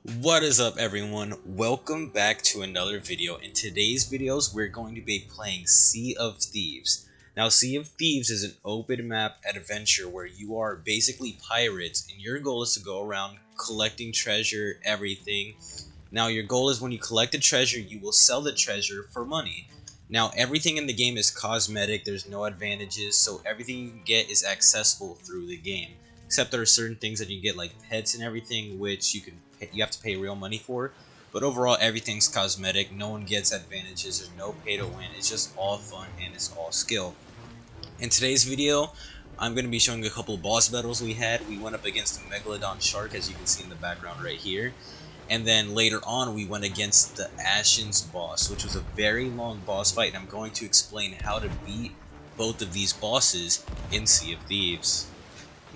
What is up everyone, welcome back to another video. In today's videos we're going to be playing Sea of Thieves. Now Sea of Thieves is an open map adventure where you are basically pirates and your goal is to go around collecting treasure, everything. Now your goal is when you collect the treasure you will sell the treasure for money. Now everything in the game is cosmetic, there's no advantages, so everything you can get is accessible through the game. Except there are certain things that you get like pets and everything which you have to pay real money for. But overall everything's cosmetic, no one gets advantages, there's no pay to win, it's just all fun and it's all skill. In today's video I'm going to be showing a couple of boss battles we had. We went up against the Megalodon shark as you can see in the background right here. And then later on we went against the Ashens boss, which was a very long boss fight, and I'm going to explain how to beat both of these bosses in Sea of Thieves.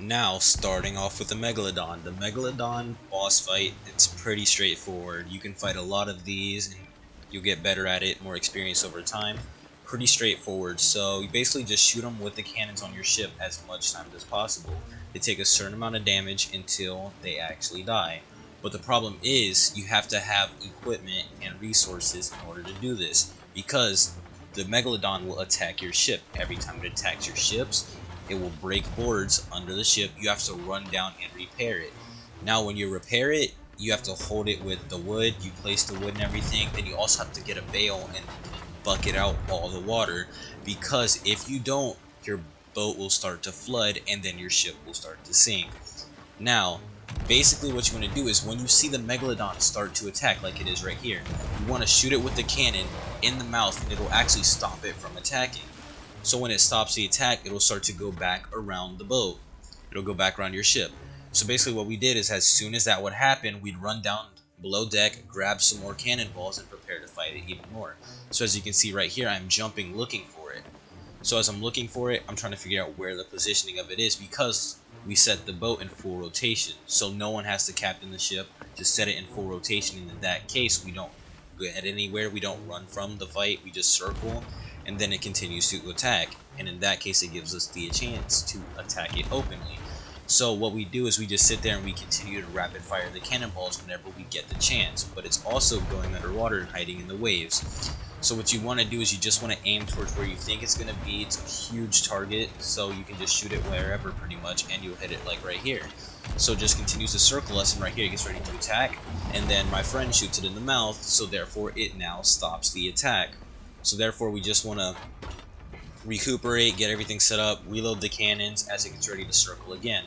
Now, starting off with the Megalodon. The Megalodon boss fight, it's pretty straightforward. You can fight a lot of these and you'll get better at it, more experience over time. Pretty straightforward, so you basically just shoot them with the cannons on your ship as much time as possible. They take a certain amount of damage until they actually die. But the problem is, you have to have equipment and resources in order to do this, because the Megalodon will attack your ship. Every time it attacks your ships, it will break boards under the ship. You have to run down and repair it. Now when you repair it, you have to hold it with the wood, you place the wood and everything, then you also have to get a bale and bucket out all the water, because if you don't, your boat will start to flood and then your ship will start to sink. Now, basically what you want to do is when you see the Megalodon start to attack like it is right here, you want to shoot it with the cannon in the mouth and it'll actually stop it from attacking. So when it stops the attack, it'll start to go back around the boat. It'll go back around your ship. So basically what we did is as soon as that would happen, we'd run down below deck, grab some more cannonballs, and prepare to fight it even more. So as you can see right here, I'm jumping looking for it. So as I'm looking for it, I'm trying to figure out where the positioning of it is, because we set the boat in full rotation. So no one has to captain the ship, just set it in full rotation, and in that case we don't get anywhere, we don't run from the fight, we just circle and then it continues to attack, and in that case it gives us the chance to attack it openly. So what we do is we just sit there and we continue to rapid fire the cannonballs whenever we get the chance, but it's also going underwater and hiding in the waves. So what you want to do is you just want to aim towards where you think it's going to be. It's a huge target, so you can just shoot it wherever pretty much and you'll hit it like right here. So it just continues to circle us, and right here it gets ready to attack, and then my friend shoots it in the mouth, so therefore it now stops the attack. So therefore we just want to recuperate, get everything set up, reload the cannons as it gets ready to circle again.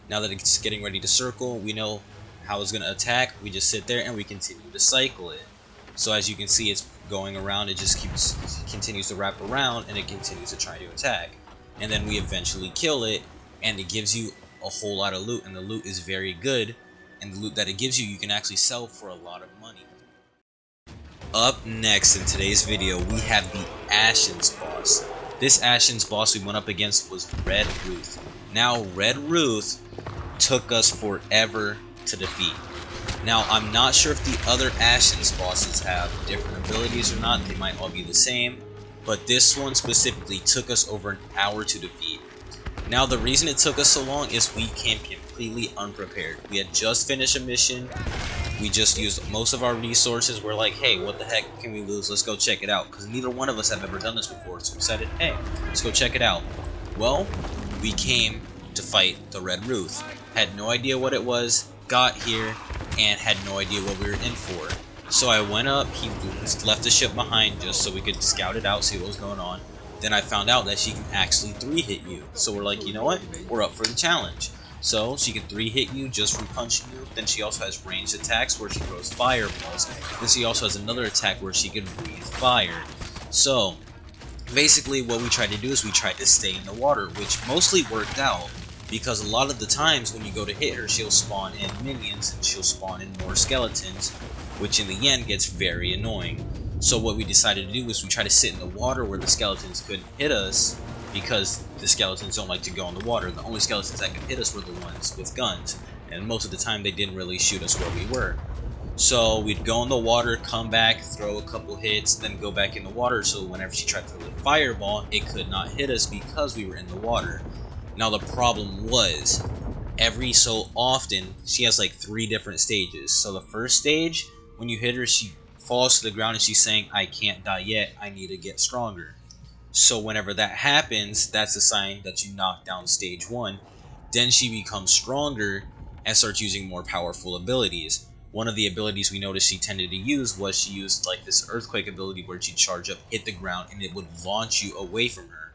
Now that it's getting ready to circle, we know how it's going to attack, we just sit there and we continue to cycle it. So as you can see, it's going around, it just continues to wrap around and it continues to try to attack. And then we eventually kill it, and it gives you a whole lot of loot, and the loot is very good, and the loot that it gives you can actually sell for a lot of money. Up next in today's video, we have the Ashens boss. This Ashens boss we went up against was Red Ruth. Now Red Ruth took us forever to defeat. Now I'm not sure if the other Ashens bosses have different abilities or not, they might all be the same, but this one specifically took us over an hour to defeat. Now the reason it took us so long is we came completely unprepared. We had just finished a mission, we just used most of our resources, we're like, hey, what the heck can we lose, let's go check it out, because neither one of us have ever done this before, so we decided, hey, let's go check it out. Well, we came to fight the Red Ruth, had no idea what it was, got here, and had no idea what we were in for. So I went up, he left the ship behind just so we could scout it out, see what was going on. Then I found out that she can actually 3-hit you. So we're like, you know what? We're up for the challenge. So she can 3-hit you just from punching you. Then she also has ranged attacks where she throws fireballs. Then she also has another attack where she can breathe fire. So basically what we tried to do is we tried to stay in the water, which mostly worked out, because a lot of the times when you go to hit her, she'll spawn in minions and she'll spawn in more skeletons, which in the end gets very annoying. So what we decided to do was we tried to sit in the water where the skeletons couldn't hit us, because the skeletons don't like to go in the water. The only skeletons that could hit us were the ones with guns, and most of the time they didn't really shoot us where we were. So we'd go in the water, come back, throw a couple hits, then go back in the water, so whenever she tried to throw a fireball, it could not hit us because we were in the water. Now the problem was, every so often she has like 3 different stages. So the first stage, when you hit her, she falls to the ground and she's saying, I can't die yet, I need to get stronger. So whenever that happens, that's a sign that you knock down stage 1. Then she becomes stronger and starts using more powerful abilities. One of the abilities we noticed she tended to use was she used like this earthquake ability where she'd charge up, hit the ground, and it would launch you away from her.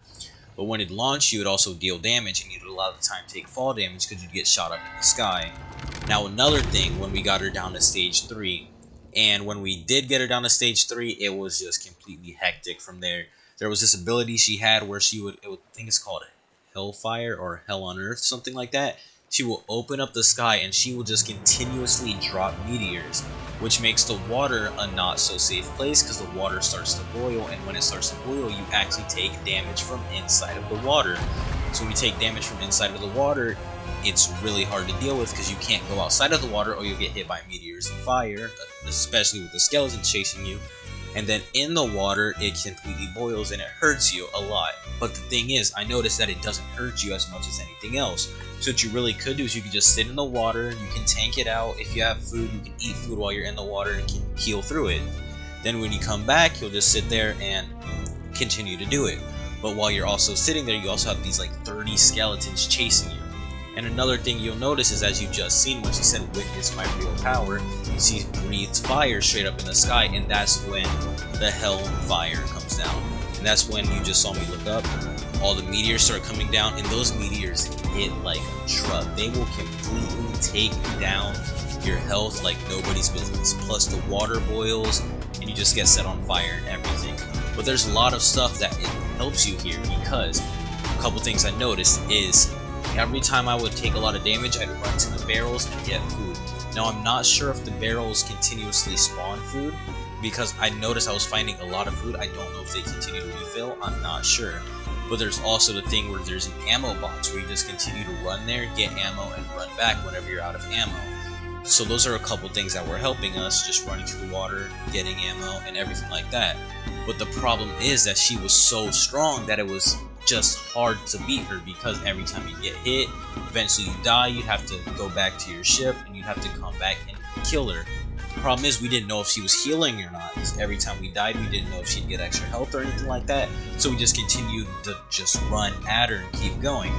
But when it launched you, it also deal damage, and you'd a lot of the time take fall damage because you'd get shot up in the sky. Now another thing, when we got her down to stage 3, and when we did get her down to stage 3, it was just completely hectic from there. There was this ability she had where I think it's called Hellfire or Hell on Earth, something like that. She will open up the sky and she will just continuously drop meteors, which makes the water a not so safe place because the water starts to boil, and when it starts to boil, you actually take damage from inside of the water. So when you take damage from inside of the water, it's really hard to deal with because you can't go outside of the water or you'll get hit by meteors and fire, especially with the skeleton chasing you. And then in the water, it completely boils and it hurts you a lot. But the thing is, I noticed that it doesn't hurt you as much as anything else. So what you really could do is you can just sit in the water, you can tank it out. If you have food, you can eat food while you're in the water and can heal through it. Then when you come back, you'll just sit there and continue to do it. But while you're also sitting there, you also have these like 30 skeletons chasing you. And another thing you'll notice is, as you just seen when she said witness my real power, she breathes fire straight up in the sky, and that's when the hell fire comes down. And that's when you just saw me look up, all the meteors start coming down, and those meteors hit like a truck. They will completely take down your health like nobody's business. Plus the water boils and you just get set on fire and everything. But there's a lot of stuff that it helps you here, because a couple things I noticed is every time I would take a lot of damage, I'd run to the barrels and get food. Now I'm not sure if the barrels continuously spawn food, because I noticed I was finding a lot of food. I don't know if they continue to refill, I'm not sure. But there's also the thing where there's an ammo box where you just continue to run there, get ammo, and run back whenever you're out of ammo. So those are a couple things that were helping us, just running to the water, getting ammo, and everything like that. But the problem is that she was so strong that it was just hard to beat her, because every time you get hit, eventually you die, you'd have to go back to your ship and you'd have to come back and kill her. The problem is we didn't know if she was healing or not, because every time we died we didn't know if she'd get extra health or anything like that, so we just continued to just run at her and keep going.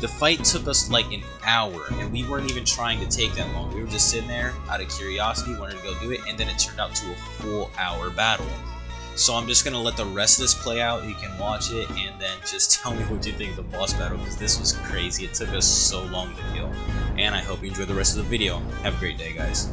The fight took us like an hour, and we weren't even trying to take that long. We were just sitting there out of curiosity, wanted to go do it, and then it turned out to a full hour battle. So I'm just going to let the rest of this play out. You can watch it and then just tell me what you think of the boss battle, because this was crazy. It took us so long to kill. And I hope you enjoy the rest of the video. Have a great day, guys.